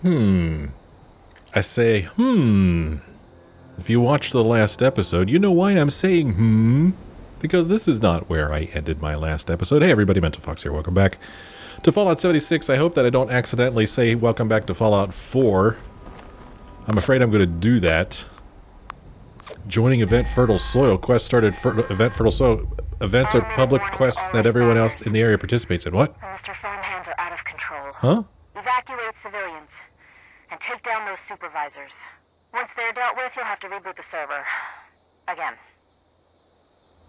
I say, If you watched the last episode, you know why I'm saying because this is not where I ended my last episode. Hey everybody, Mental Fox here. Welcome back to Fallout 76. I hope that I don't accidentally say welcome back to Fallout 4. I'm afraid I'm going to do that. Joining Event Fertile Soil. Quest started Event Fertile Soil. Events are public quests that everyone else in the area participates in. What? Mr. Farmhands are out of control. Huh? Evacuate civilians and take down those supervisors. Once they're dealt with, you'll have to reboot the server. Again.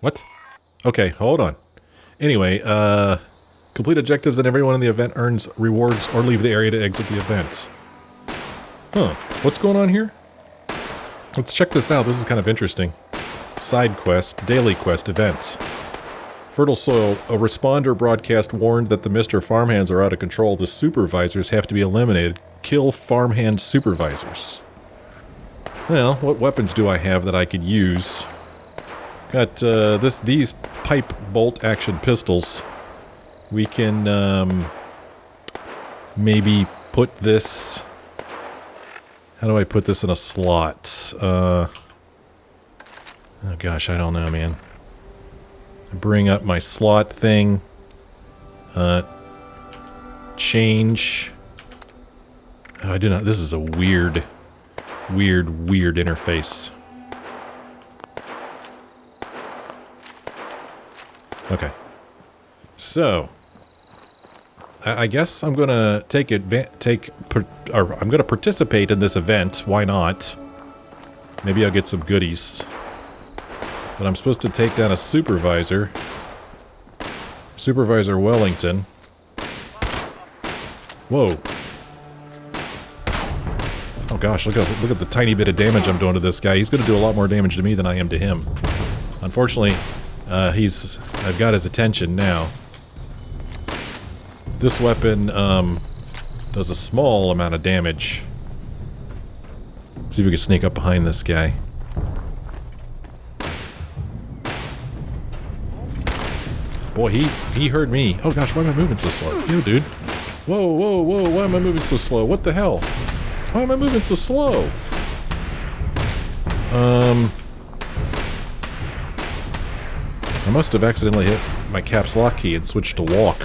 What? Okay, hold on. Anyway, complete objectives and everyone in the event earns rewards or leave the area to exit the event. Huh. What's going on here? Let's check this out. This is kind of interesting. Side quest, daily quest, events. Fertile Soil, a responder broadcast warned that the Mr. Farmhands are out of control. The supervisors have to be eliminated. Kill farmhand supervisors. Well, what weapons do I have that I could use? Got these pipe bolt action pistols. We can maybe put this. How do I put this in a slot? Oh gosh, I don't know, man. Bring up my slot thing. Change. Oh, I do not. This is a weird interface. Okay. So, I guess I'm gonna I'm gonna participate in this event. Why not? Maybe I'll get some goodies. But I'm supposed to take down a supervisor. Supervisor Wellington. Whoa. Oh gosh, look at the tiny bit of damage I'm doing to this guy. He's gonna do a lot more damage to me than I am to him. Unfortunately, I've got his attention now. This weapon, does a small amount of damage. Let's see if we can sneak up behind this guy. Boy, he heard me. Oh gosh, why am I moving so slow? Yo, dude. Whoa, why am I moving so slow? What the hell? Why am I moving so slow? I must have accidentally hit my caps lock key and switched to walk.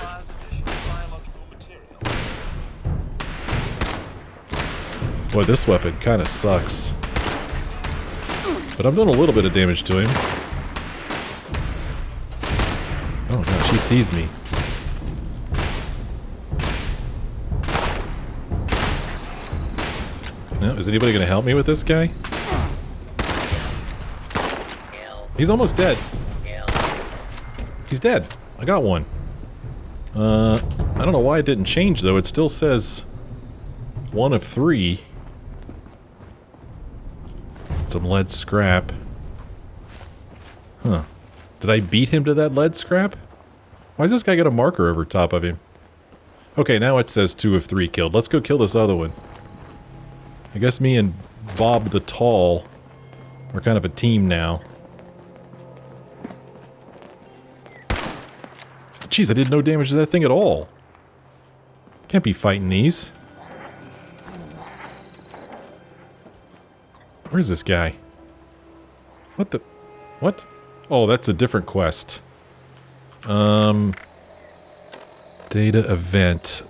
Boy, this weapon kind of sucks. But I'm doing a little bit of damage to him. Oh gosh, he sees me. Now, is anybody going to help me with this guy? He's almost dead. He's dead. I got one. I don't know why it didn't change though. It still says 1 of 3. Some lead scrap. Huh. Did I beat him to that lead scrap? Why does this guy got a marker over top of him? Okay, now it says 2 of 3 killed. Let's go kill this other one. I guess me and Bob the Tall are kind of a team now. Jeez, I did no damage to that thing at all. Can't be fighting these. Where's this guy? What the... What? Oh, that's a different quest. Data event.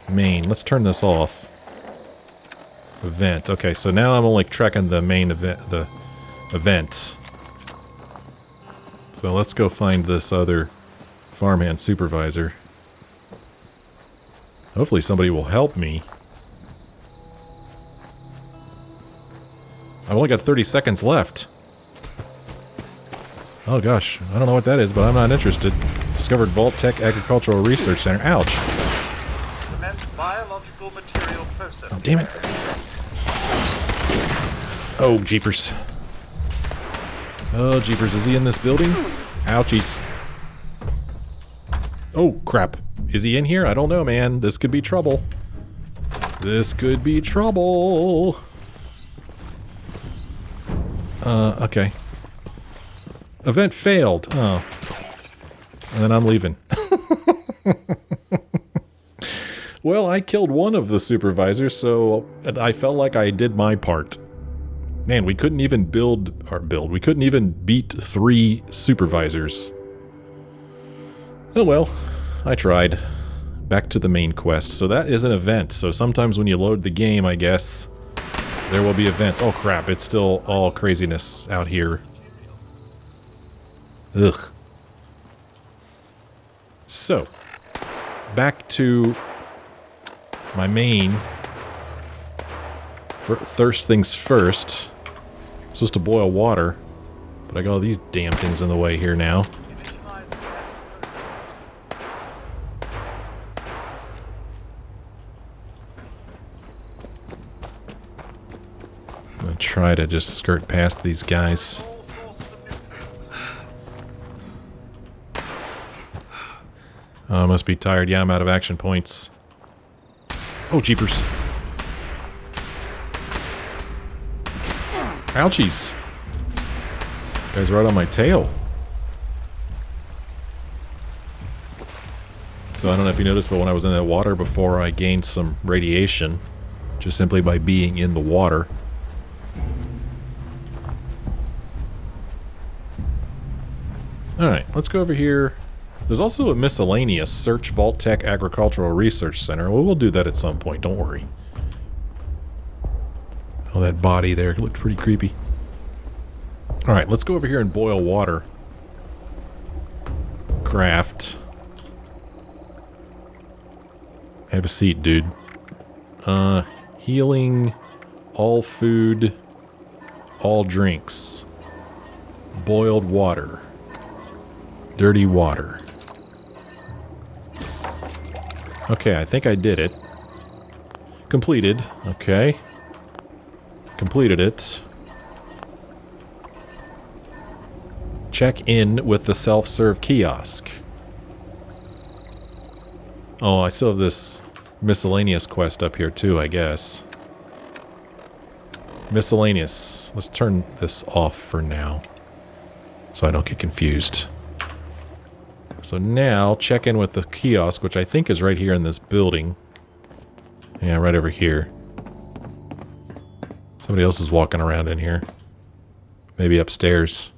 Main. Let's turn this off. Event. Okay, so now I'm only tracking the main event, the events. So let's go find this other farmhand supervisor. Hopefully somebody will help me. I've only got 30 seconds left. Oh gosh, I don't know what that is, but I'm not interested. Discovered Vault-Tec Agricultural Research Center. Ouch! Immense biological material processing. Oh, damn it. Oh, jeepers. Oh, jeepers. Is he in this building? Ouchies. Oh, crap. Is he in here? I don't know, man. This could be trouble. This could be trouble. Okay. Event failed. Oh. And then I'm leaving. Well, I killed one of the supervisors, so I felt like I did my part. Man, we couldn't even we couldn't even beat 3 supervisors. Oh well, I tried. Back to the main quest. So that is an event, so sometimes when you load the game, I guess, there will be events. Oh crap, it's still all craziness out here. Ugh. So, back to my main. First things first. I'm supposed to boil water, but I got all these damn things in the way here now. I'm gonna try to just skirt past these guys. Oh, I must be tired. Yeah, I'm out of action points. Oh, jeepers. Ouchies. Guy's right on my tail. So I don't know if you noticed, but when I was in that water before, I gained some radiation. Just simply by being in the water. Alright, let's go over here. There's also a miscellaneous search Vault-Tec Agricultural Research Center. Well, we'll do that at some point, don't worry. Oh, that body there looked pretty creepy. Alright, let's go over here and boil water. Craft. Have a seat, dude. Healing, all food, all drinks. Boiled water. Dirty water. Okay, I think I did it. Completed. Okay. Completed it. Check in with the self-serve kiosk. Oh, I still have this miscellaneous quest up here too, I guess. Miscellaneous. Let's turn this off for now, so I don't get confused. So now, check in with the kiosk, which I think is right here in this building. Yeah, right over here. Somebody else is walking around in here. Maybe upstairs.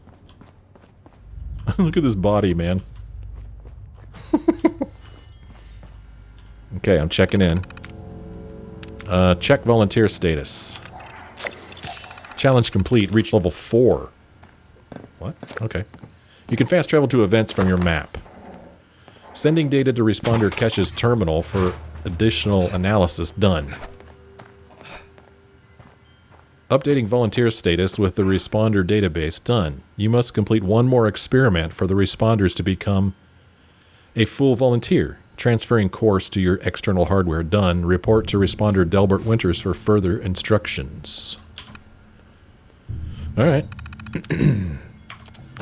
Look at this body, man. Okay, I'm checking in. Check volunteer status. Challenge complete. Reach level 4. What? Okay. You can fast travel to events from your map. Sending data to responder cache's terminal for additional analysis done. Updating volunteer status with the responder database done. You must complete one more experiment for the responders to become a full volunteer. Transferring course to your external hardware done. Report to responder Delbert Winters for further instructions. Alright.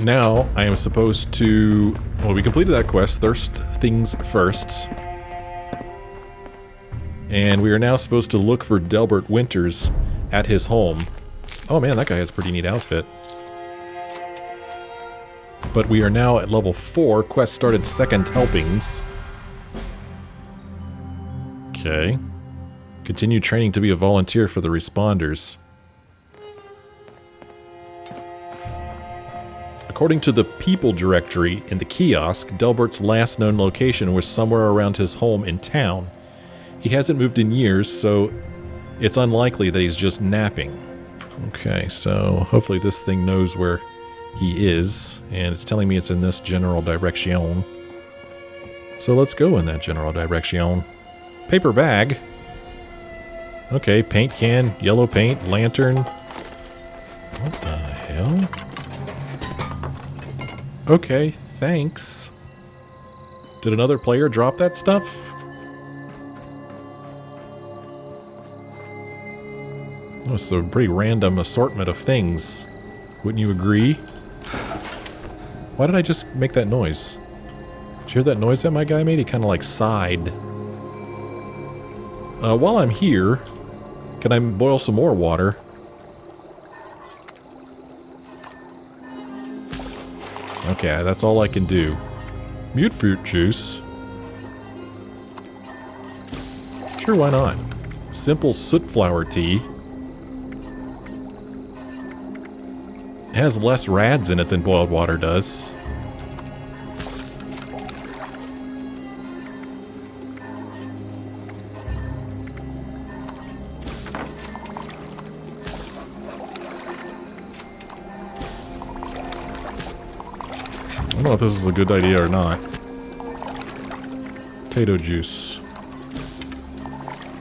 Now, I am supposed to... Well, we completed that quest, Thirst Things First. And we are now supposed to look for Delbert Winters at his home. Oh man, that guy has a pretty neat outfit. But we are now at level 4. Quest started second helpings. Okay. Continue training to be a volunteer for the responders. According to the people directory in the kiosk, Delbert's last known location was somewhere around his home in town. He hasn't moved in years, so it's unlikely that he's just napping. Okay, so hopefully this thing knows where he is, and it's telling me it's in this general direction. So let's go in that general direction. Paper bag. Okay, paint can, yellow paint, lantern. What the hell? Okay, thanks. Did another player drop that stuff? Oh, it's a pretty random assortment of things. Wouldn't you agree? Why did I just make that noise? Did you hear that noise that my guy made? He kind of like sighed. While I'm here, can I boil some more water? Okay, that's all I can do. Mute fruit juice. Sure, why not? Simple soot flower tea. It has less rads in it than boiled water does. I don't know if this is a good idea or not. Potato juice.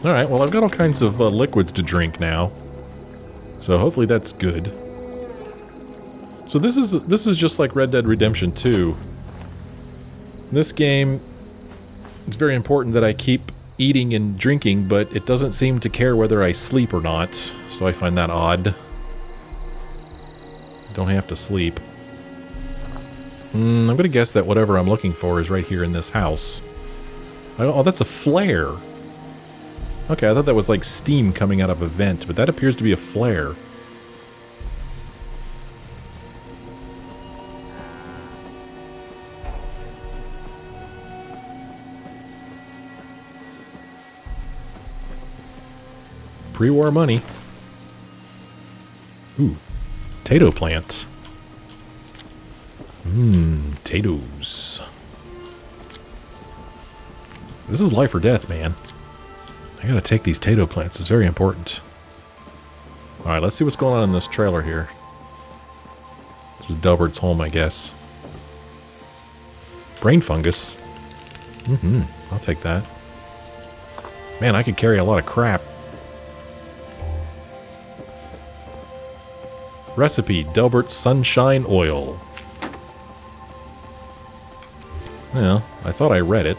Alright, well I've got all kinds of liquids to drink now. So hopefully that's good. So this is just like Red Dead Redemption 2. In this game, it's very important that I keep eating and drinking, but it doesn't seem to care whether I sleep or not. So I find that odd. I don't have to sleep. I'm gonna guess that whatever I'm looking for is right here in this house. Oh, that's a flare. Okay, I thought that was like steam coming out of a vent, but that appears to be a flare. Pre-war money. Ooh, potato plants. Potatoes. This is life or death, man. I gotta take these potato plants. It's very important. Alright, let's see what's going on in this trailer here. This is Delbert's home, I guess. Brain fungus. I'll take that. Man, I could carry a lot of crap. Recipe, Delbert Sunshine Oil. Well, I thought I read it.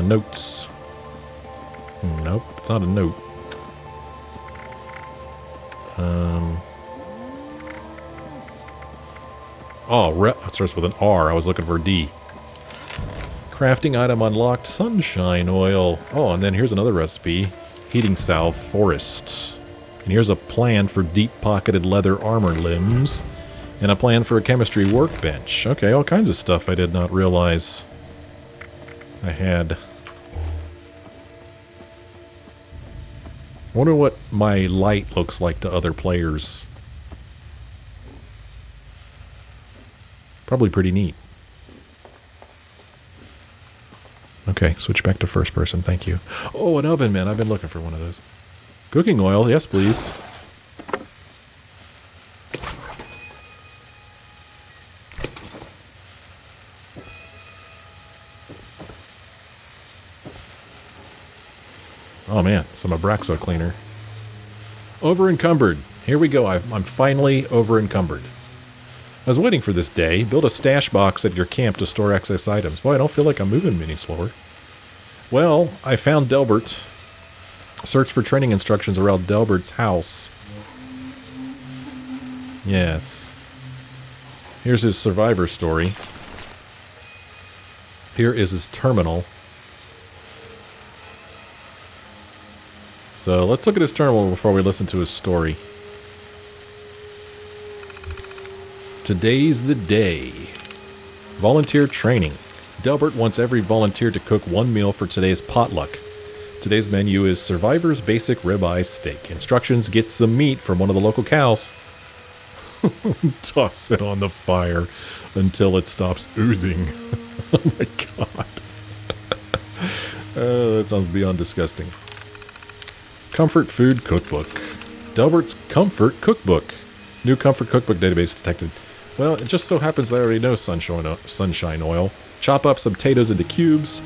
Notes. Nope, it's not a note. Oh, it starts with an R. I was looking for a D. Crafting item unlocked, sunshine oil. Oh, and then here's another recipe. Heating salve, forest. And here's a plan for deep-pocketed leather armor limbs. And a plan for a chemistry workbench. Okay, all kinds of stuff I did not realize I had. I wonder what my light looks like to other players. Probably pretty neat. Okay, switch back to first person, thank you. Oh, an oven, man. I've been looking for one of those. Cooking oil, yes please. Oh man, some Abraxo cleaner. Over-encumbered. Here we go, I'm finally over-encumbered. I was waiting for this day. Build a stash box at your camp to store excess items. Boy, I don't feel like I'm moving any slower. Well, I found Delbert. Search for training instructions around Delbert's house. Yes. Here's his survivor story. Here is his terminal. So let's look at his terminal before we listen to his story. Today's the day. Volunteer training. Delbert wants every volunteer to cook one meal for today's potluck. Today's menu is Survivor's Basic Ribeye Steak. Instructions, get some meat from one of the local cows. Toss it on the fire until it stops oozing. Oh my god. That sounds beyond disgusting. Comfort Food Cookbook. Delbert's Comfort Cookbook. New Comfort Cookbook database detected. Well, it just so happens that I already know sunshine oil. Chop up some potatoes into cubes.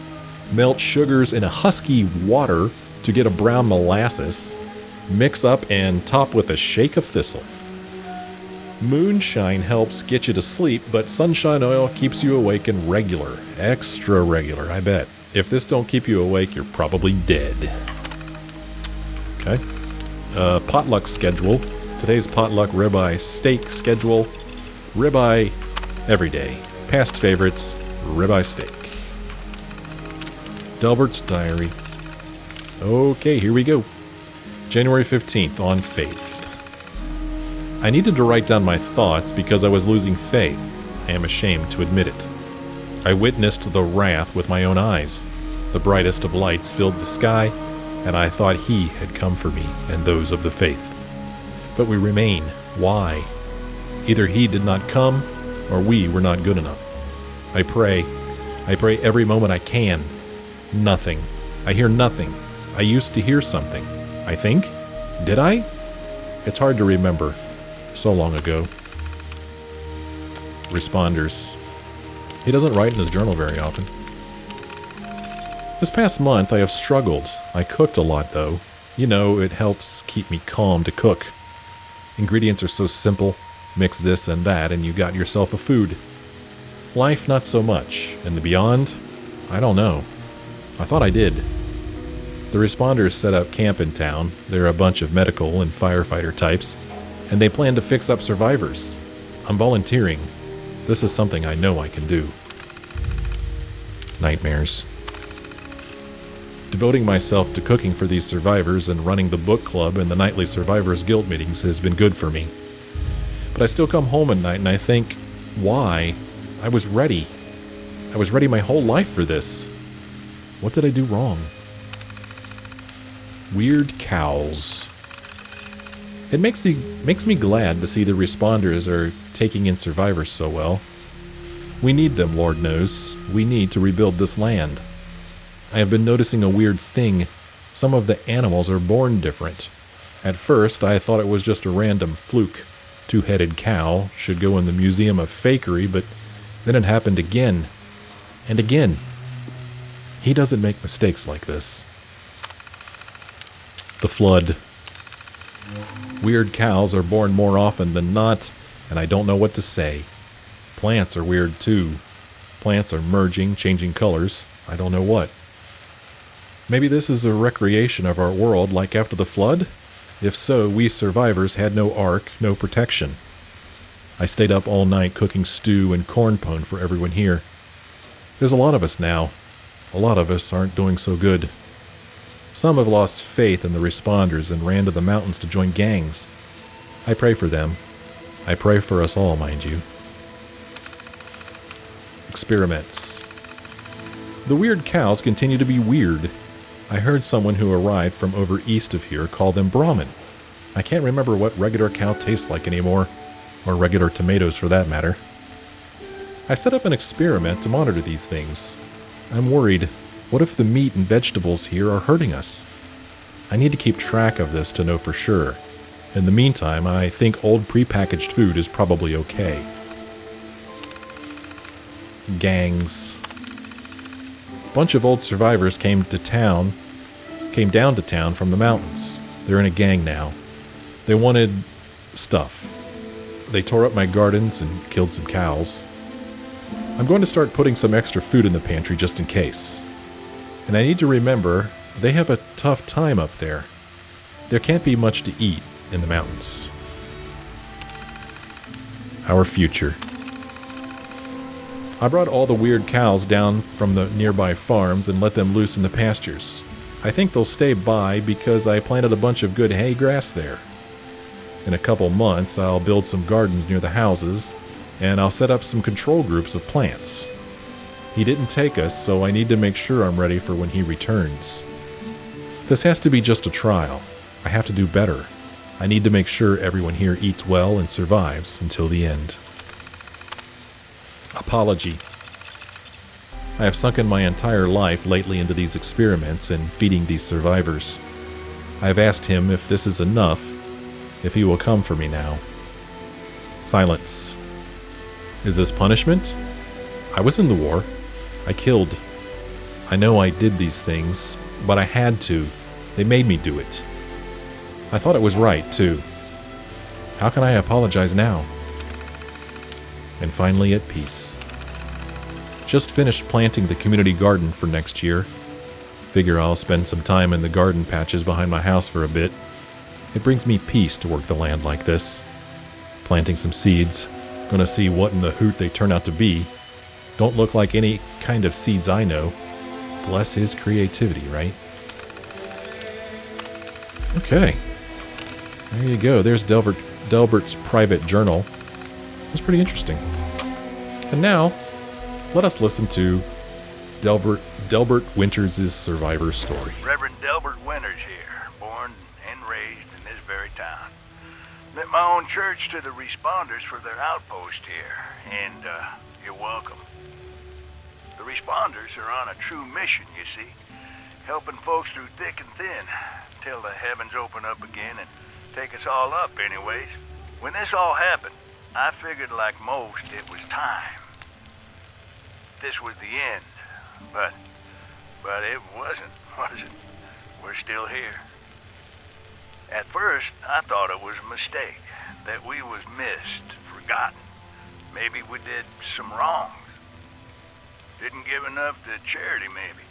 Melt sugars in a husky water to get a brown molasses. Mix up and top with a shake of thistle. Moonshine helps get you to sleep, but sunshine oil keeps you awake and regular. Extra regular, I bet. If this don't keep you awake, you're probably dead. Okay. Potluck schedule. Today's potluck ribeye steak schedule. Ribeye every day. Past favorites, ribeye steak. Delbert's diary. Okay, here we go. January 15th, on faith. I needed to write down my thoughts because I was losing faith. I am ashamed to admit it. I witnessed the wrath with my own eyes. The brightest of lights filled the sky, and I thought he had come for me and those of the faith. But we remain. Why? Either he did not come, or we were not good enough. I pray every moment I can. Nothing. I hear nothing. I used to hear something. I think? Did I? It's hard to remember. So long ago. Responders. He doesn't write in his journal very often. This past month I have struggled. I cooked a lot though. You know, it helps keep me calm to cook. Ingredients are so simple. Mix this and that and you got yourself a food. Life not so much. And the beyond? I don't know. I thought I did. The responders set up camp in town. They're a bunch of medical and firefighter types, and they plan to fix up survivors. I'm volunteering. This is something I know I can do. Nightmares. Devoting myself to cooking for these survivors and running the book club and the nightly Survivors Guild meetings has been good for me. But I still come home at night and I think, why? I was ready. I was ready my whole life for this. What did I do wrong? Weird cows. It makes me glad to see the responders are taking in survivors so well. We need them, Lord knows. We need to rebuild this land. I have been noticing a weird thing. Some of the animals are born different. At first, I thought it was just a random fluke. Two-headed cow should go in the Museum of Fakery, but then it happened again. And again. He doesn't make mistakes like this. The flood. Weird cows are born more often than not, and I don't know what to say. Plants are weird too. Plants are merging, changing colors. I don't know what. Maybe this is a recreation of our world like after the flood? If so, we survivors had no ark, no protection. I stayed up all night cooking stew and corn pone for everyone here. There's a lot of us now. A lot of us aren't doing so good. Some have lost faith in the responders and ran to the mountains to join gangs. I pray for them. I pray for us all, mind you. Experiments. The weird cows continue to be weird. I heard someone who arrived from over east of here call them Brahmin. I can't remember what regular cow tastes like anymore, or regular tomatoes for that matter. I set up an experiment to monitor these things. I'm worried. What if the meat and vegetables here are hurting us? I need to keep track of this to know for sure. In the meantime, I think old prepackaged food is probably okay. Gangs. Bunch of old survivors came down to town from the mountains. They're in a gang now. They wanted stuff. They tore up my gardens and killed some cows. I'm going to start putting some extra food in the pantry just in case. And I need to remember, they have a tough time up there. There can't be much to eat in the mountains. Our future. I brought all the weird cows down from the nearby farms and let them loose in the pastures. I think they'll stay by because I planted a bunch of good hay grass there. In a couple months, I'll build some gardens near the houses, and I'll set up some control groups of plants. He didn't take us, so I need to make sure I'm ready for when he returns. This has to be just a trial. I have to do better. I need to make sure everyone here eats well and survives until the end. Apology. I have sunken my entire life lately into these experiments and feeding these survivors. I have asked him if this is enough, if he will come for me now. Silence. Is this punishment? I was in the war. I killed. I know I did these things, but I had to. They made me do it. I thought it was right, too. How can I apologize now? And finally at peace. Just finished planting the community garden for next year. Figure I'll spend some time in the garden patches behind my house for a bit. It brings me peace to work the land like this. Planting some seeds. Gonna see what in the hoot they turn out to be. Don't look like any kind of seeds I know. Bless his creativity, right? Okay. There you go. There's Delbert's private journal. That's pretty interesting. And now, Let us listen to Delbert Winters' survivor story. Reverend Delbert Winters here, born and raised in this very town. Met my own church to the responders for their outpost here, and you're welcome. The responders are on a true mission, you see, helping folks through thick and thin, till the heavens open up again and take us all up anyways. When this all happened, I figured like most it was time. This was the end, but it wasn't, was it? We're still here. At first, I thought it was a mistake, that we was missed, forgotten. Maybe we did some wrongs. Didn't give enough to charity, maybe.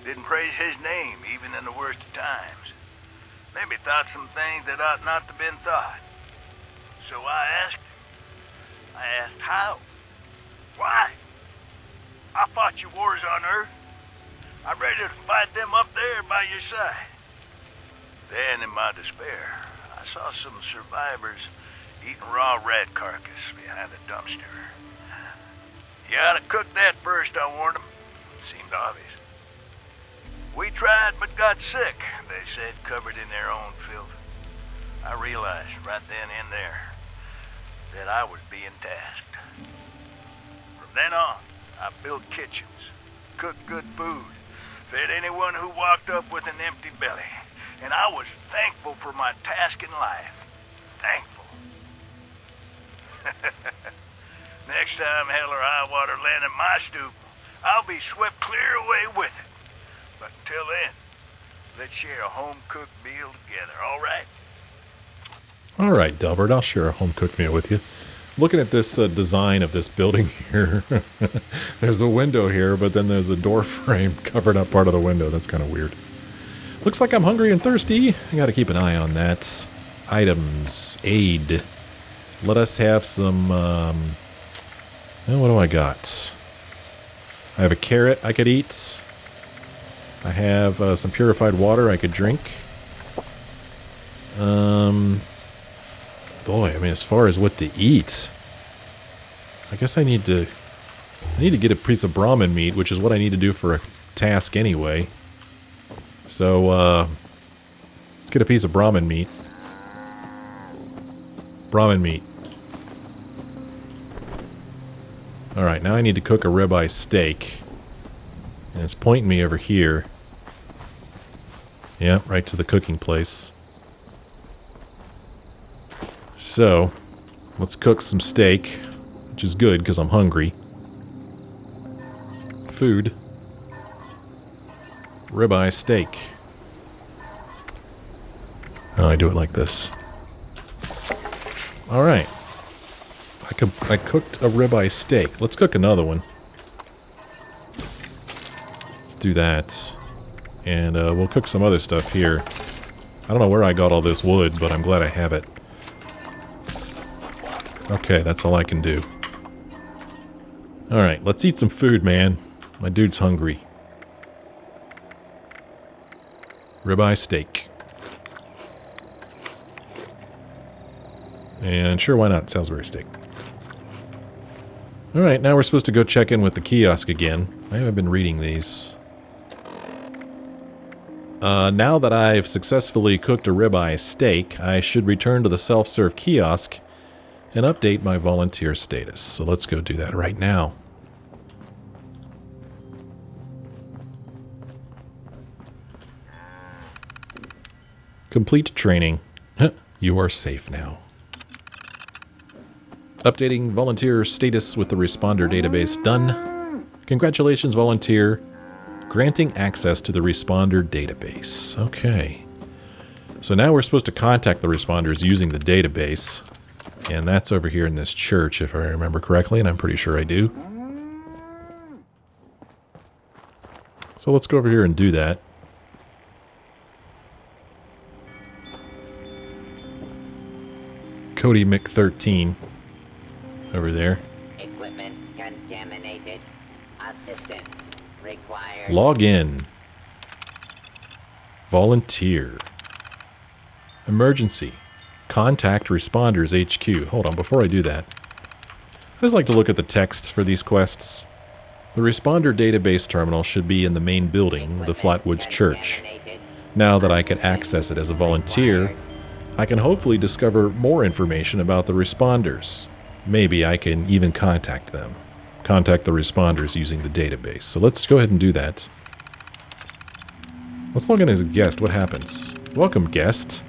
Didn't praise his name, even in the worst of times. Maybe thought some things that ought not to been thought. So I asked how? Why? I fought your wars on Earth. I'm ready to fight them up there by your side. Then, in my despair, I saw some survivors eating raw rat carcass behind a dumpster. You ought to cook that first, I warned them. Seemed obvious. We tried but got sick, they said, covered in their own filth. I realized right then and there that I was being tasked. From then on, I built kitchens, cooked good food, fed anyone who walked up with an empty belly, and I was thankful for my task in life. Thankful. Next time hell or high water land in my stoop, I'll be swept clear away with it. But until then, let's share a home-cooked meal together, all right? All right, Delbert, I'll share a home-cooked meal with you. Looking at this design of this building here, there's a window here, but then there's a door frame covering up part of the window. That's kind of weird. Looks like I'm hungry and thirsty. I got to keep an eye on that. Items. Aid. Let us have some, what do I got? I have a carrot I could eat. I have some purified water I could drink. Boy, I mean, as far as what to eat, I guess I need to get a piece of Brahmin meat, which is what I need to do for a task anyway. So, let's get a piece of Brahmin meat. Brahmin meat. Alright, now I need to cook a ribeye steak. And it's pointing me over here. Yeah, right to the cooking place. So, let's cook some steak, which is good because I'm hungry. Food. Ribeye steak. Oh, I do it like this. Alright. I cooked a ribeye steak. Let's cook another one. Let's do that. And we'll cook some other stuff here. I don't know where I got all this wood, but I'm glad I have it. Okay, that's all I can do. Alright, let's eat some food, man. My dude's hungry. Ribeye steak. And sure, why not? Salisbury steak. Alright, now we're supposed to go check in with the kiosk again. I haven't been reading these. Now that I've successfully cooked a ribeye steak, I should return to the self-serve kiosk and update my volunteer status. So let's go do that right now. Complete training. You are safe now. Updating volunteer status with the responder database done. Congratulations, volunteer. Granting access to the responder database. Okay. So now we're supposed to contact the responders using the database. And that's over here in this church, if I remember correctly, and I'm pretty sure I do. So let's go over here and do that. Cody Mick13 over there. Equipment contaminated. Assistance required. Log in. Volunteer. Emergency. Contact Responders HQ. Hold on, before I do that, I just like to look at the texts for these quests. The responder database terminal should be in the main building, the Flatwoods Church. Now that I can access it as a volunteer, I can hopefully discover more information about the responders. Maybe I can even contact them. Contact the responders using the database. So let's go ahead and do that. Let's log in as a guest. What happens? Welcome, guest.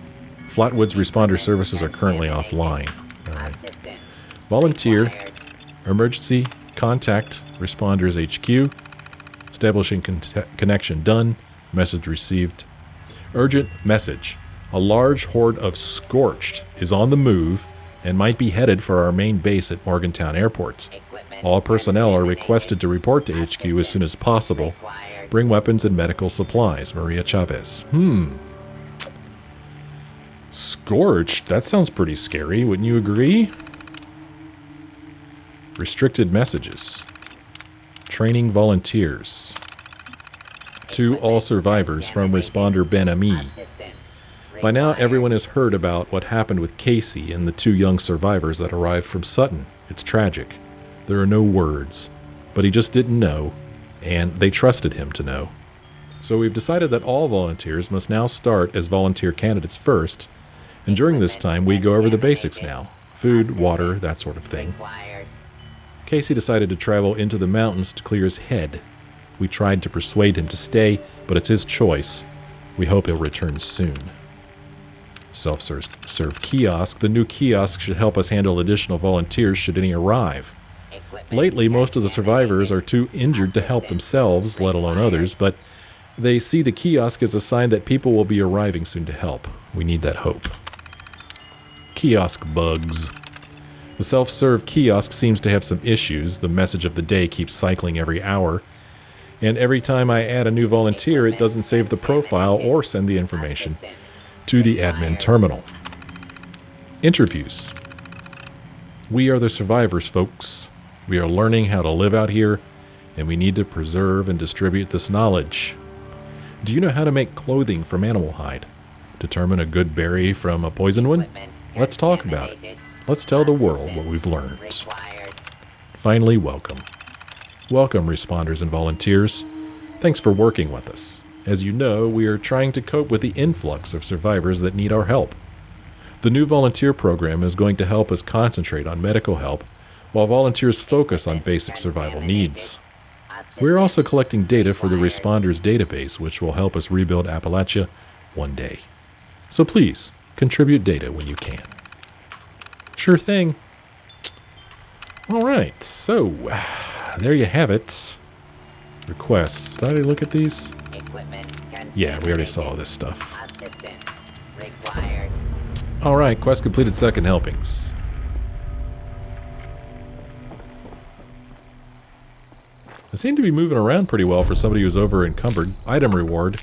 Flatwoods responder services are currently offline. Alright. Volunteer. Emergency. Contact. Responders HQ. Establishing connection done. Message received. Urgent message. A large horde of Scorched is on the move and might be headed for our main base at Morgantown Airport. All personnel are requested to report to HQ as soon as possible. Bring weapons and medical supplies. Maria Chavez. Scorched? That sounds pretty scary, wouldn't you agree? Restricted messages. Training volunteers. To all survivors from Responder Ben Ami. By now, everyone has heard about what happened with Casey and the 2 young survivors that arrived from Sutton. It's tragic. There are no words, but he just didn't know, and they trusted him to know. So we've decided that all volunteers must now start as volunteer candidates first, and during this time we go over the basics now. Food, water, that sort of thing. Casey decided to travel into the mountains to clear his head. We tried to persuade him to stay, but it's his choice. We hope he'll return soon. Self-serve kiosk. The new kiosk should help us handle additional volunteers should any arrive. Lately, most of the survivors are too injured to help themselves, let alone others, but they see the kiosk as a sign that people will be arriving soon to help. We need that hope. Kiosk bugs. The self-serve kiosk seems to have some issues. The message of the day keeps cycling every hour. And every time I add a new volunteer, it doesn't save the profile or send the information to the admin terminal. Interviews. We are the survivors, folks. We are learning how to live out here, and we need to preserve and distribute this knowledge. Do you know how to make clothing from animal hide? Determine a good berry from a poison one? Let's talk about it. Let's tell the world what we've learned. Finally, welcome. Welcome, responders and volunteers. Thanks for working with us. As you know, we are trying to cope with the influx of survivors that need our help. The new volunteer program is going to help us concentrate on medical help, while volunteers focus on basic survival needs. We're also collecting data for the responders database, which will help us rebuild Appalachia one day. So please, contribute data when you can. Sure thing. Alright, so there you have it. Requests. Did I look at these? Yeah, we already saw this stuff. Alright, quest completed, second helpings. I seem to be moving around pretty well for somebody who's over encumbered. Item reward.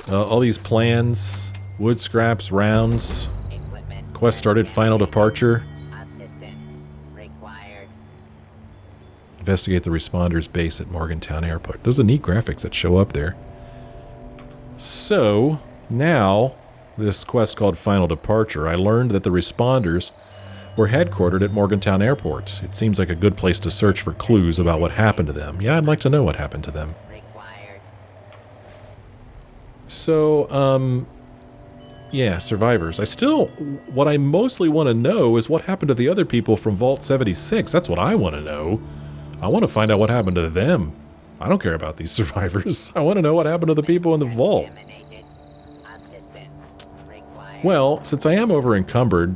All these plans, wood scraps, rounds. Quest started, final departure. Investigate the responders base at Morgantown Airport. Those are neat graphics that show up there. So, now, this quest called Final Departure, I learned that the responders were headquartered at Morgantown Airport. It seems like a good place to search for clues about what happened to them. Yeah, I'd like to know what happened to them. So, yeah, survivors. What I mostly want to know is what happened to the other people from Vault 76. That's what I want to know. I want to find out what happened to them. I don't care about these survivors. I want to know what happened to the people in the vault. Well, since I am over encumbered,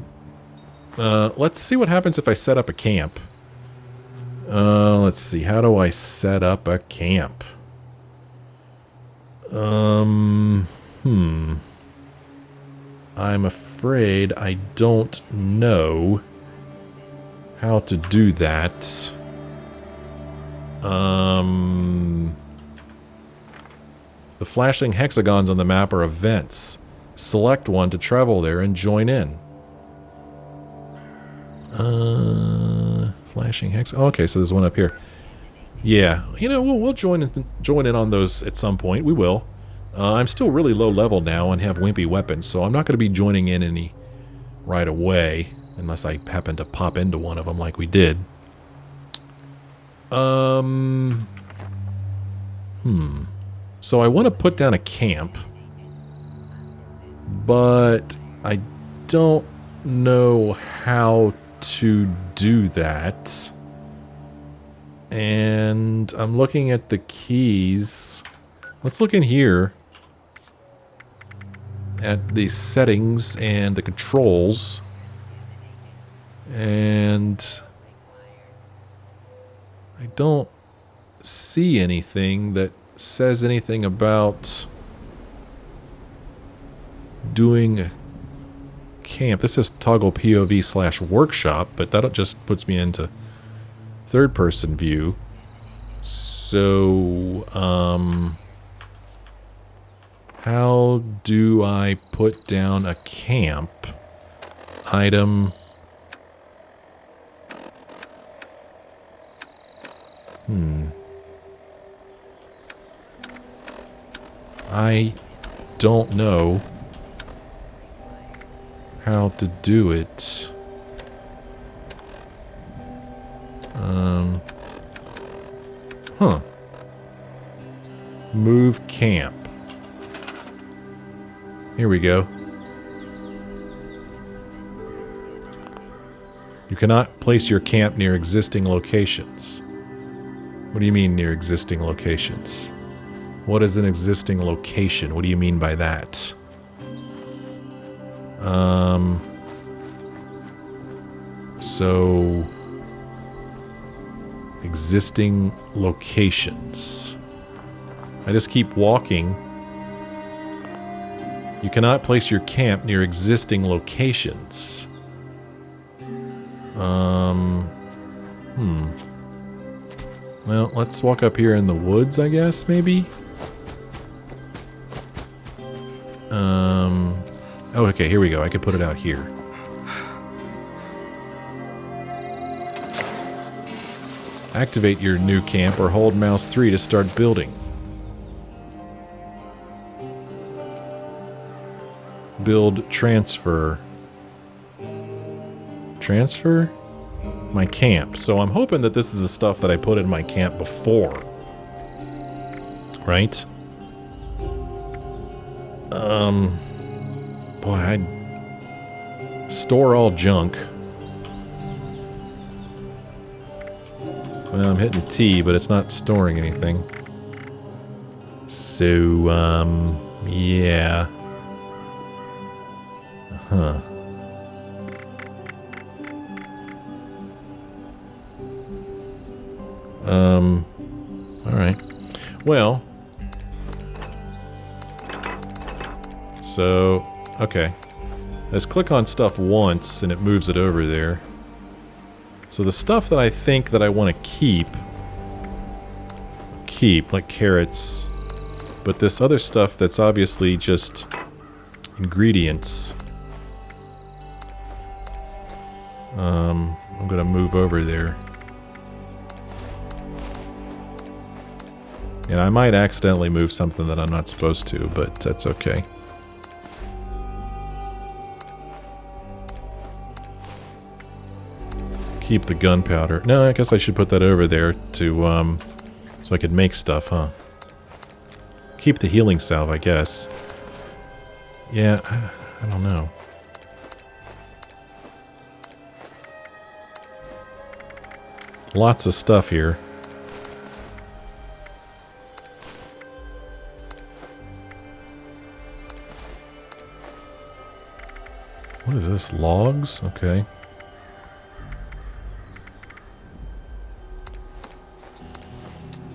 let's see what happens if I set up a camp. Let's see. How do I set up a camp? I'm afraid I don't know how to do that. The flashing hexagons on the map are events. Select one to travel there and join in. Flashing hex. Oh, okay, so there's one up here. Yeah, you know, we'll join in on those at some point. We will. I'm still really low level now and have wimpy weapons, so I'm not going to be joining in any right away, unless I happen to pop into one of them like we did. So I want to put down a camp, but I don't know how to do that. And I'm looking at the keys. Let's look in here at the settings and the controls. And I don't see anything that says anything about doing a camp. This says toggle POV/workshop, but that just puts me into third-person view. So, how do I put down a camp? Item. I don't know how to do it. Move camp. Here we go. You cannot place your camp near existing locations. What do you mean near existing locations? What is an existing location? What do you mean by that? So existing locations. I just keep walking. You cannot place your camp near existing locations. Well, let's walk up here in the woods, I guess, maybe? Oh, okay, here we go. I could put it out here. Activate your new camp or hold mouse 3 to start building. Build transfer. Transfer? My camp. So I'm hoping that this is the stuff that I put in my camp before. Right? Boy, I'd store all junk. Well, I'm hitting T, but it's not storing anything. So, yeah. Huh. Alright. Well. So, okay. Let's click on stuff once and it moves it over there. So the stuff that I think that I want to keep, like carrots, but this other stuff that's obviously just ingredients, I'm gonna move over there. And I might accidentally move something that I'm not supposed to, but that's okay. Keep the gunpowder. No, I guess I should put that over there to, so I could make stuff, huh? Keep the healing salve, I guess. Yeah, I don't know. Lots of stuff here. What is this? Logs? Okay.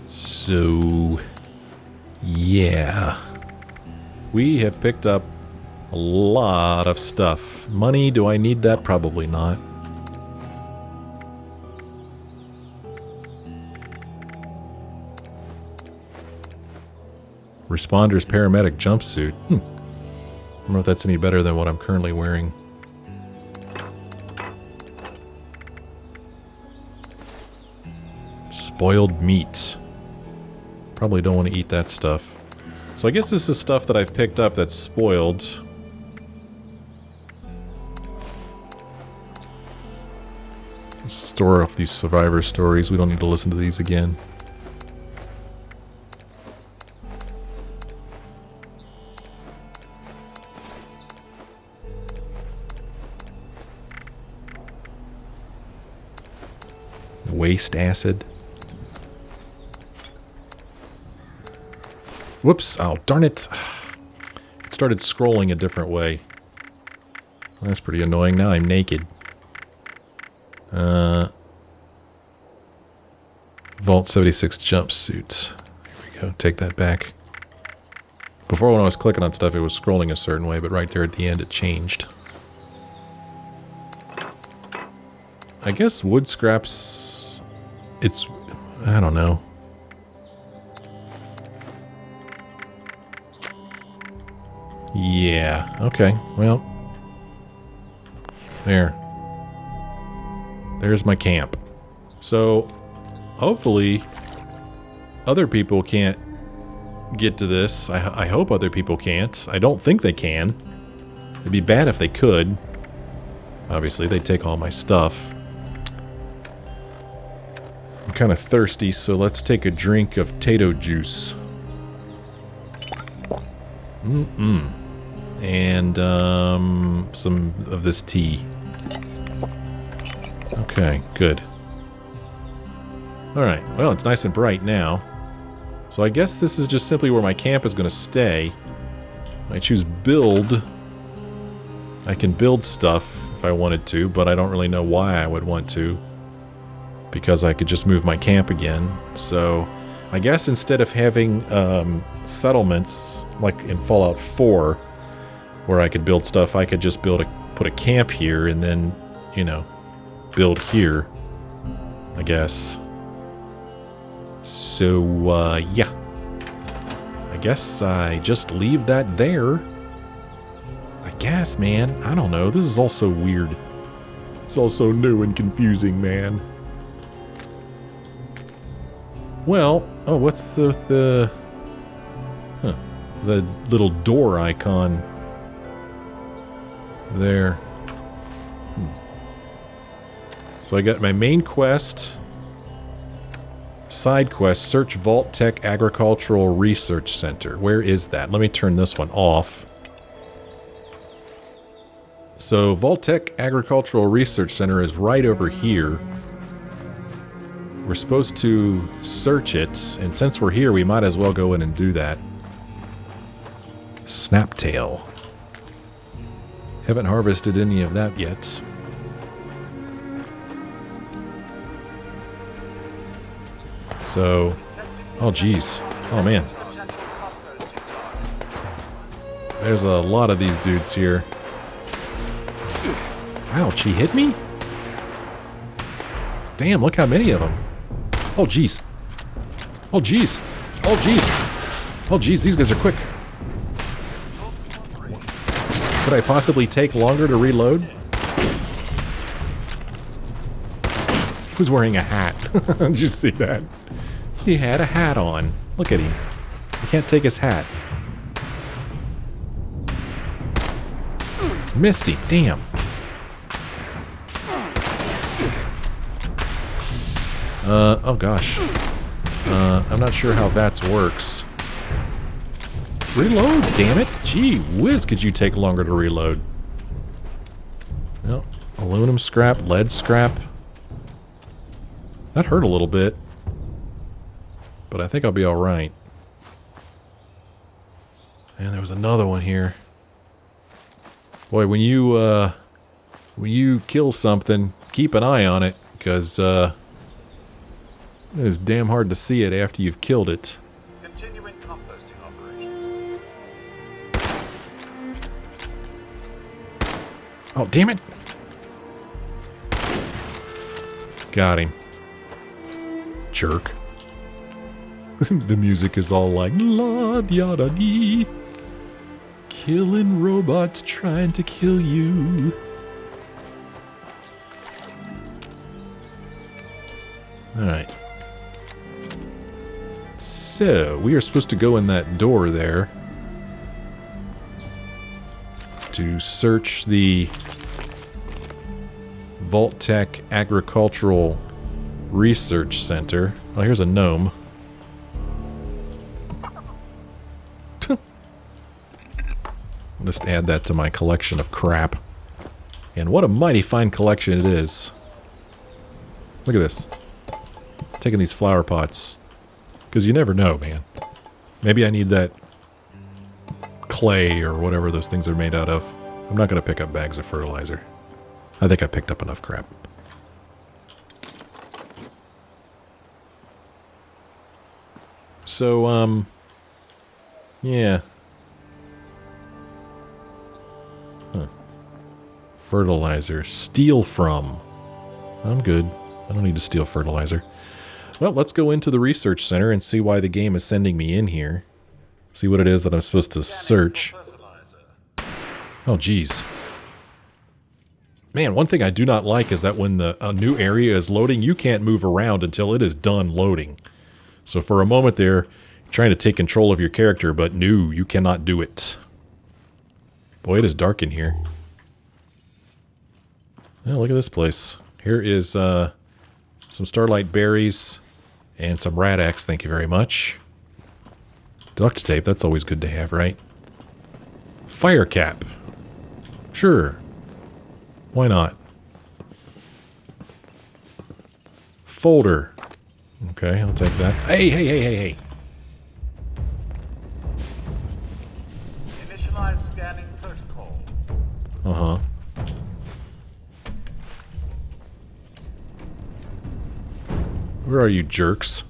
So, yeah. We have picked up a lot of stuff. Money, do I need that? Probably not. Responder's paramedic jumpsuit. I don't know if that's any better than what I'm currently wearing. Spoiled meat. Probably don't want to eat that stuff. So I guess this is stuff that I've picked up that's spoiled. Let's store off these survivor stories. We don't need to listen to these again. Waste acid. Whoops. Oh, darn it. It started scrolling a different way. That's pretty annoying. Now I'm naked. Vault 76 jumpsuit. Here we go. Take that back. Before, when I was clicking on stuff, it was scrolling a certain way, but right there at the end, it changed. I guess wood scraps... It's... I don't know. Yeah. Okay. Well... There's my camp. So, hopefully, other people can't get to this. I hope other people can't. I don't think they can. It'd be bad if they could. Obviously, they'd take all my stuff. I'm kind of thirsty, so let's take a drink of potato juice. And, some of this tea. Okay, good. Alright, well, it's nice and bright now. So I guess this is just simply where my camp is going to stay. I choose build. I can build stuff if I wanted to, but I don't really know why I would want to. Because I could just move my camp again. So I guess instead of having settlements like in Fallout 4, where I could build stuff, I could just put a camp here and then, you know, build here, I guess. So, yeah. I guess I just leave that there. I guess, man. I don't know. This is all so weird. It's all so new and confusing, man. Well, oh, what's the little door icon there? So I got my main quest, side quest, search Vault-Tec Agricultural Research Center. Where is that? Let me turn this one off. So Vault-Tec Agricultural Research Center is right over here. We're supposed to search it, and since we're here, we might as well go in and do that. Snaptail. Haven't harvested any of that yet. So, oh geez, oh man. There's a lot of these dudes here. Ouch, he hit me? Damn, look how many of them. Oh jeez. Oh jeez. Oh jeez. Oh jeez, these guys are quick. Could I possibly take longer to reload? Who's wearing a hat? Did you see that? He had a hat on. Look at him. He can't take his hat. Misty, damn. Oh gosh. I'm not sure how that works. Reload, damn it. Gee whiz, could you take longer to reload? Well, aluminum scrap, lead scrap. That hurt a little bit. But I think I'll be alright. And there was another one here. Boy, when you kill something, keep an eye on it, because, it is damn hard to see it after you've killed it. Continuing composting operations. Oh, damn it! Got him. Jerk. The music is all like la yada dee. Killing robots trying to kill you. Alright. So, we are supposed to go in that door there to search the Vault-Tec Agricultural Research Center. Oh, here's a gnome. I'll just add that to my collection of crap. And what a mighty fine collection it is. Look at this. Taking these flower pots. Because you never know, man. Maybe I need that clay or whatever those things are made out of. I'm not going to pick up bags of fertilizer. I think I picked up enough crap. So, yeah. Huh. Fertilizer. Steal from. I'm good. I don't need to steal fertilizer. Well, let's go into the research center and see why the game is sending me in here. See what it is that I'm supposed to search. Oh, geez. Man, one thing I do not like is that when a new area is loading, you can't move around until it is done loading. So for a moment there, you're trying to take control of your character, but no, you cannot do it. Boy, it is dark in here. Oh, look at this place. Here is some starlight berries and some rat axe, thank you very much. Duct tape, that's always good to have, right? Fire cap. Sure. Why not? Folder. Okay, I'll take that. Hey! Initialize scanning protocol. Uh-huh. Where are you, jerks?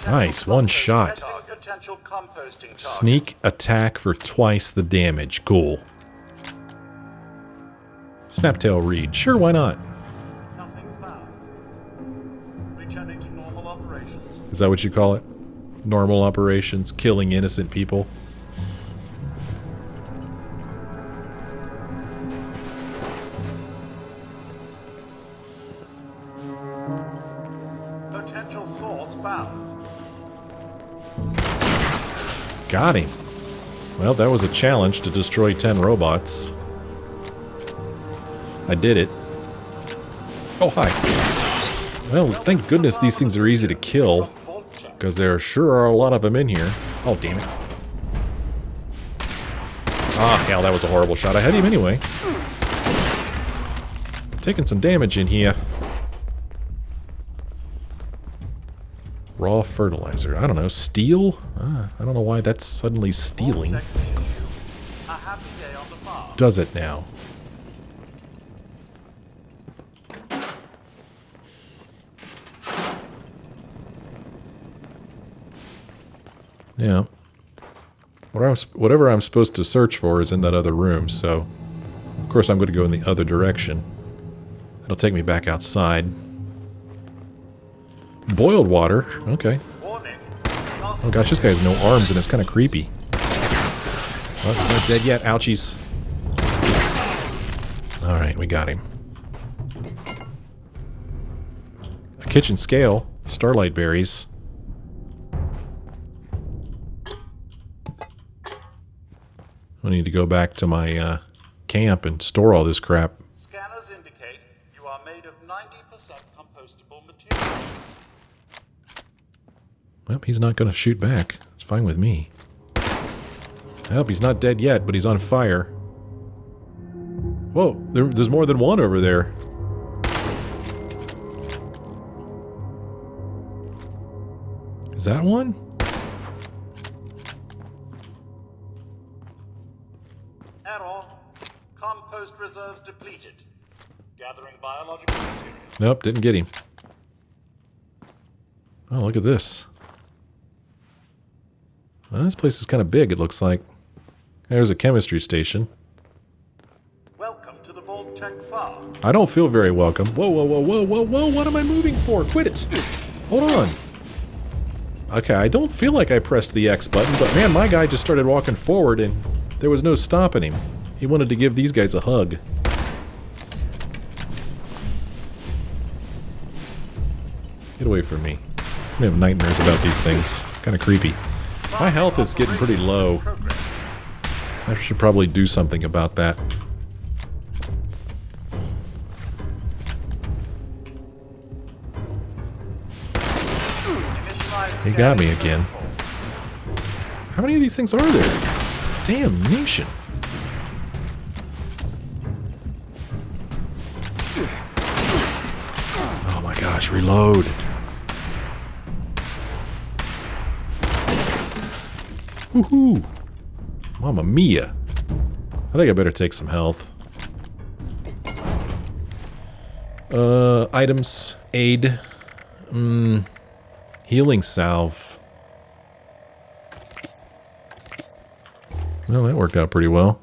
Nice, one shot. Potential composting target. Sneak attack for twice the damage. Cool. Snaptail reed. Sure, why not? Nothing found. Returning to normal operations. Is that what you call it? Normal operations? Killing innocent people? Potential source found. Got him. Well, that was a challenge to destroy 10 robots. I did it. Oh, hi. Well, thank goodness these things are easy to kill, because there sure are a lot of them in here. Oh, damn it. Ah, hell, that was a horrible shot. I had him anyway. Taking some damage in here. Raw fertilizer. I don't know. Steel? I don't know why that's suddenly stealing. Vault-Tec wishes you a happy day on the farm. Does it now? Yeah. Whatever I'm supposed to search for is in that other room, so... Of course I'm going to go in the other direction. It'll take me back outside. Boiled water? Okay. Warning. Oh gosh, this guy has no arms and it's kind of creepy. Well, he's not dead yet. Ouchies. Alright, we got him. A kitchen scale. Starlight berries. I need to go back to my camp and store all this crap. Scanners indicate you are made of 90% compostable material. Well, he's not going to shoot back. It's fine with me. Well, he's not dead yet, but he's on fire. Whoa, there's more than one over there. Is that one? Error. Compost reserves depleted. Gathering biological material. Nope, didn't get him. Oh, look at this. Well, this place is kind of big, it looks like. There's a chemistry station. Welcome to the Vault-Tec farm. I don't feel very welcome. Whoa, what am I moving for? Quit it! Hold on. Okay, I don't feel like I pressed the X button, but man, my guy just started walking forward and there was no stopping him. He wanted to give these guys a hug. Get away from me. I have nightmares about these things. Kind of creepy. My health is getting pretty low. I should probably do something about that. He got me again. How many of these things are there? Damnation. Oh my gosh, reload. Woohoo! Mamma mia. I think I better take some health. Items. Aid. Healing salve. Well, that worked out pretty well.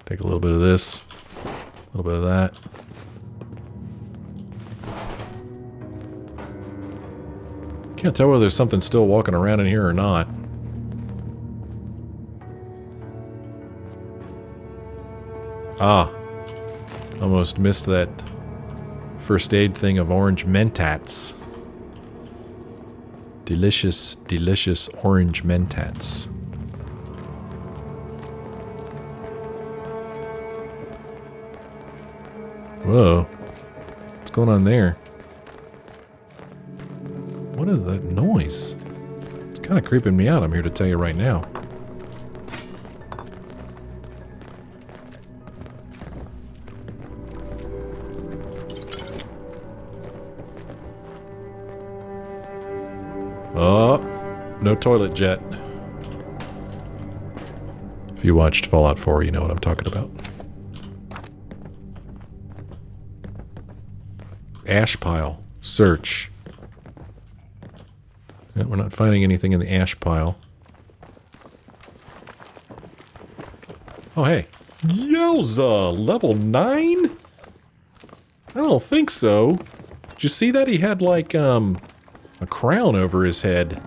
Take a little bit of this. A little bit of that. Can't tell whether there's something still walking around in here or not. Ah. Almost missed that first aid thing of orange mentats. Delicious, delicious orange mentats. Whoa. What's going on there? What is that noise? It's kind of creeping me out, I'm here to tell you right now. Oh, no toilet jet. If you watched Fallout 4, you know what I'm talking about. Ash pile. Search. Yeah, we're not finding anything in the ash pile. Oh, hey. Yowza! Level 9? I don't think so. Did you see that? He had, like, a crown over his head.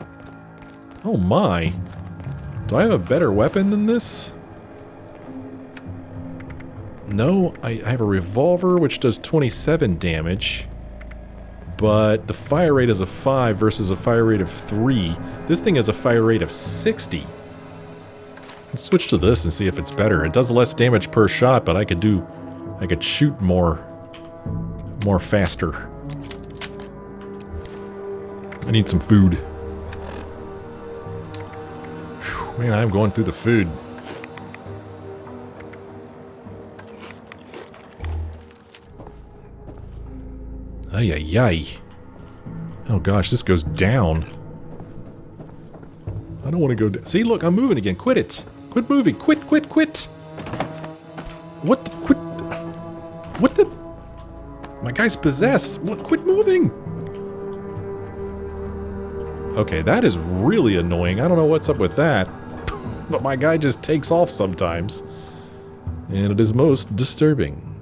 Oh, my. Do I have a better weapon than this? No, I have a revolver, which does 27 damage. But the fire rate is a 5 versus a fire rate of 3. This thing has a fire rate of 60. Let's switch to this and see if it's better. It does less damage per shot, but I could shoot more faster. I need some food. Whew, man, I'm going through the food. Ay, ay, ay. Oh gosh, this goes down. I don't want to go down. See, look, I'm moving again. Quit it. Quit moving. Quit, quit, quit. What the? Quit. What the? My guy's possessed. What? Quit moving. Okay, that is really annoying. I don't know what's up with that. But my guy just takes off sometimes. And it is most disturbing.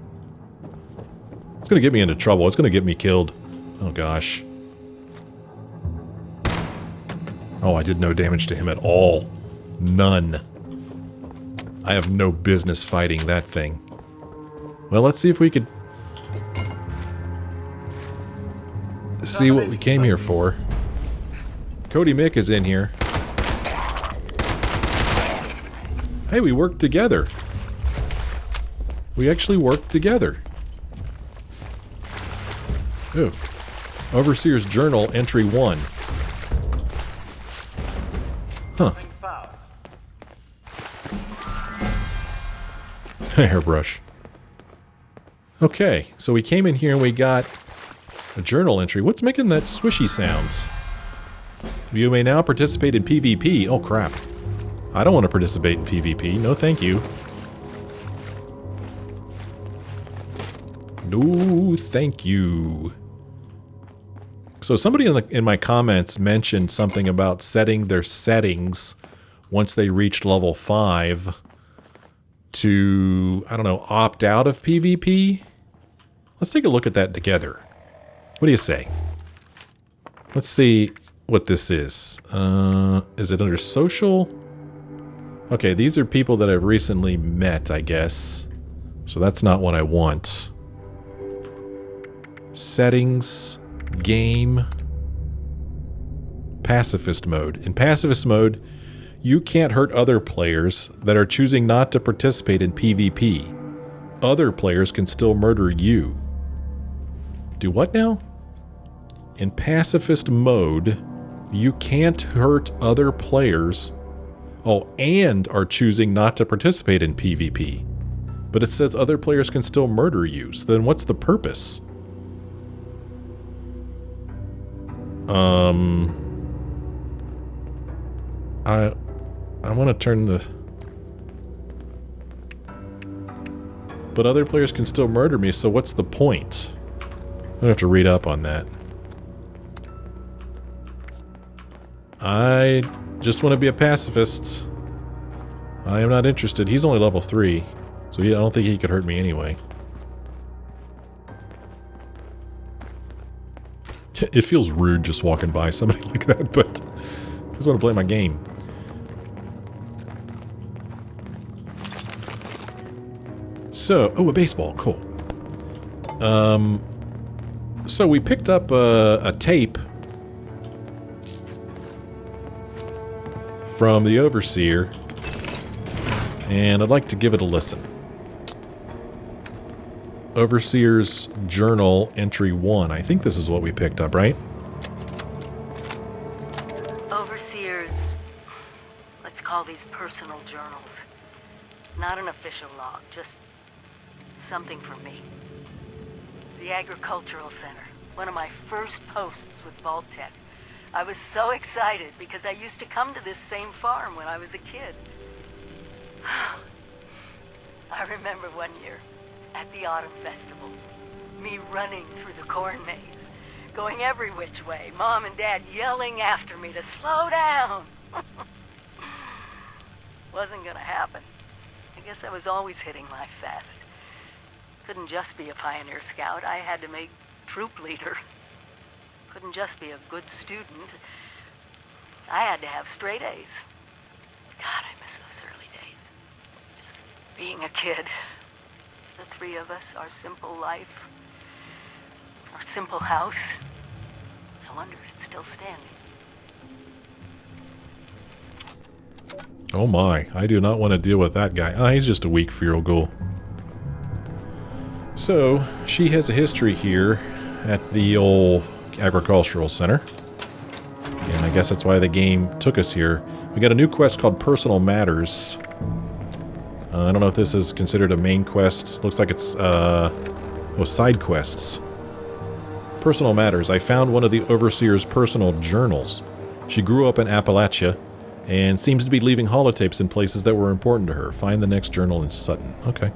It's gonna get me into trouble. It's gonna get me killed. Oh gosh. Oh, I did no damage to him at all. None. I have no business fighting that thing. Well, let's see if we could see what we came here for. Cody Mick is in here. Hey, we worked together. We actually worked together. Ooh. Overseer's Journal, Entry 1. Huh. Hairbrush. Okay, so we came in here and we got a journal entry. What's making that swishy sounds? You may now participate in PvP. Oh, crap. I don't want to participate in PvP. No, thank you. No, thank you. So somebody in my comments mentioned something about setting their settings once they reached level 5 to, I don't know, opt out of PvP. Let's take a look at that together. What do you say? Let's see what this is. Is it under social? Okay, these are people that I've recently met, I guess. So that's not what I want. Settings, game, pacifist mode. In pacifist mode, You can't hurt other players that are choosing not to participate in PvP. Other players can still murder you. Do what now? In pacifist mode, you can't hurt other players. Oh, and are choosing not to participate in PvP. But it says other players can still murder you. So then what's the purpose? I want to turn the... But other players can still murder me, so what's the point? I'm gonna have to read up on that. I just want to be a pacifist. I am not interested. He's only level 3, so I don't think he could hurt me anyway. It feels rude just walking by somebody like that, but I just want to play my game. So, oh, a baseball, cool. So we picked up a tape from the Overseer, and I'd like to give it a listen. Overseer's Journal, Entry 1. I think this is what we picked up, right? Overseer's, let's call these personal journals. Not an official log, just something from me. The Agricultural Center, one of my first posts with Vault-Tec. I was so excited because I used to come to this same farm when I was a kid. I remember one year at the Autumn Festival, me running through the corn maze, going every which way, Mom and Dad yelling after me to slow down. Wasn't gonna happen. I guess I was always hitting life fast. Couldn't just be a pioneer scout, I had to make troop leader. Couldn't just be a good student. I had to have straight A's. God, I miss those early days. Just being a kid. The three of us, our simple life, our simple house. I wonder if it's still standing. Oh my, I do not want to deal with that guy. Ah, he's just a weak feral ghoul. So, she has a history here at the old Agricultural Center. And I guess that's why the game took us here. We got a new quest called Personal Matters. I don't know if this is considered a main quest. Looks like it's, side quests. Personal Matters. I found one of the Overseer's personal journals. She grew up in Appalachia and seems to be leaving holotapes in places that were important to her. Find the next journal in Sutton. Okay.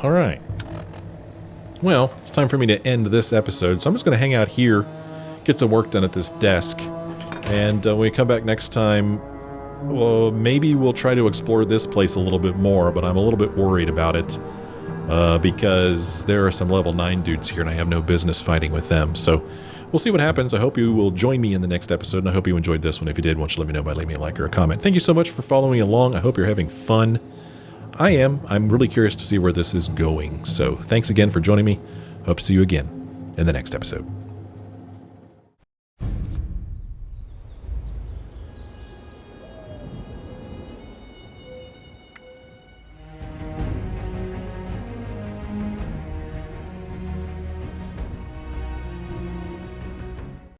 Alright. Well, it's time for me to end this episode, so I'm just going to hang out here, get some work done at this desk, and when we come back next time, well, maybe we'll try to explore this place a little bit more, but I'm a little bit worried about it, because there are some level 9 dudes here, and I have no business fighting with them, so we'll see what happens. I hope you will join me in the next episode, and I hope you enjoyed this one. If you did, why don't you let me know by leaving me a like or a comment. Thank you so much for following along. I hope you're having fun. I am. I'm really curious to see where this is going. So thanks again for joining me. Hope to see you again in the next episode.